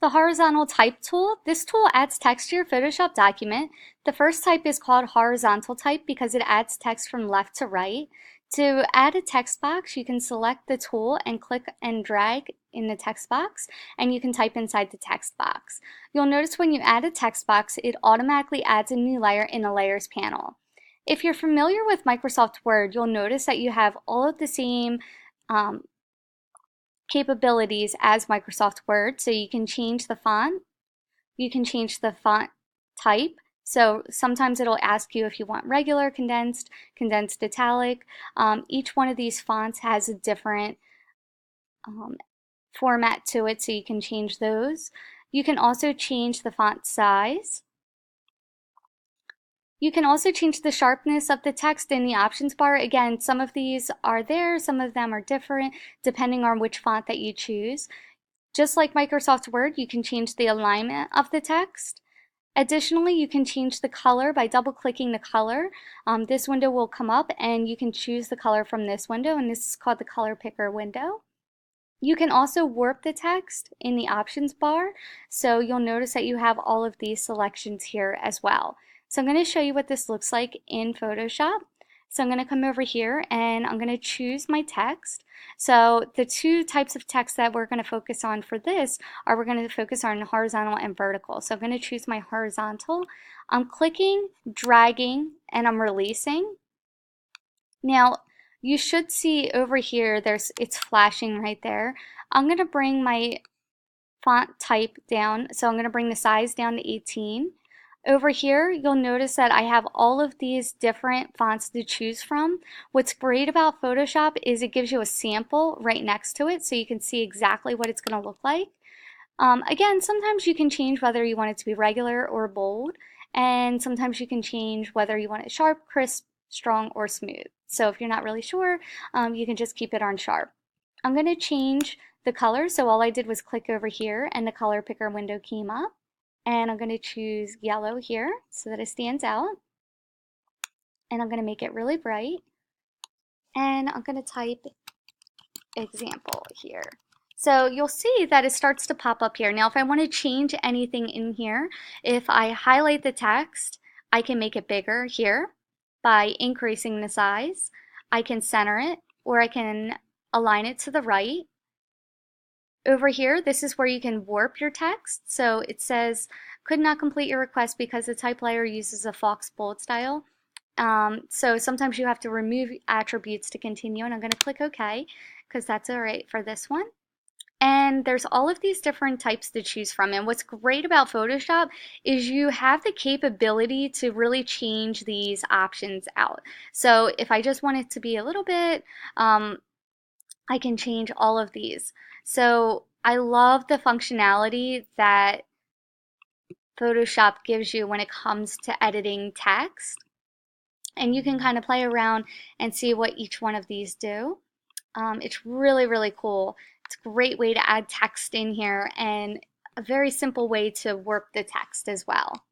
The horizontal type tool. This tool adds text to your Photoshop document. The first type is called horizontal type because it adds text from left to right. To add a text box, you can select the tool and click and drag in the text box, and you can type inside the text box. You'll notice when you add a text box, it automatically adds a new layer in the Layers panel. If you're familiar with Microsoft Word, you'll notice that you have all of the same capabilities as Microsoft Word. So you can change the font, you can change the font type. So sometimes it'll ask you if you want regular, condensed, condensed italic. Each one of these fonts has a different format to it, so you can change those. You can also change the font size. You can also change the sharpness of the text in the options bar. Again, some of these are there, some of them are different depending on which font that you choose. Just like Microsoft Word, you can change the alignment of the text. Additionally, you can change the color by double-clicking the color. This window will come up and you can choose the color from this window, and this is called the color picker window. You can also warp the text in the options bar, so you'll notice that you have all of these selections here as well. So I'm going to show you what this looks like in Photoshop. So I'm going to come over here and I'm going to choose my text. So the two types of text that we're going to focus on for this are we're going to focus on horizontal and vertical. So I'm going to choose my horizontal. I'm clicking, dragging, and I'm releasing. Now you should see over here it's flashing right there. I'm going to bring my font type down. So I'm going to bring the size down to 18. Over here, you'll notice that I have all of these different fonts to choose from. What's great about Photoshop is it gives you a sample right next to it so you can see exactly what it's going to look like. Again, sometimes you can change whether you want it to be regular or bold, and sometimes you can change whether you want it sharp, crisp, strong, or smooth. So if you're not really sure, you can just keep it on sharp. I'm going to change the color, so all I did was click over here and the color picker window came up. And I'm going to choose yellow here so that it stands out. And I'm going to make it really bright. And I'm going to type example here. So you'll see that it starts to pop up here. Now if I want to change anything in here, if I highlight the text, I can make it bigger here by increasing the size. I can center it, or I can align it to the right. Over here, this is where you can warp your text. So it says, could not complete your request because the type layer uses a Fox bold style. So sometimes you have to remove attributes to continue, and I'm going to click OK because that's all right for this one. And there's all of these different types to choose from. And what's great about Photoshop is you have the capability to really change these options out. So if I just want it to be a little bit, I can change all of these. So I love the functionality that Photoshop gives you when it comes to editing text. And you can kind of play around and see what each one of these do. It's really, really cool. It's a great way to add text in here and a very simple way to work the text as well.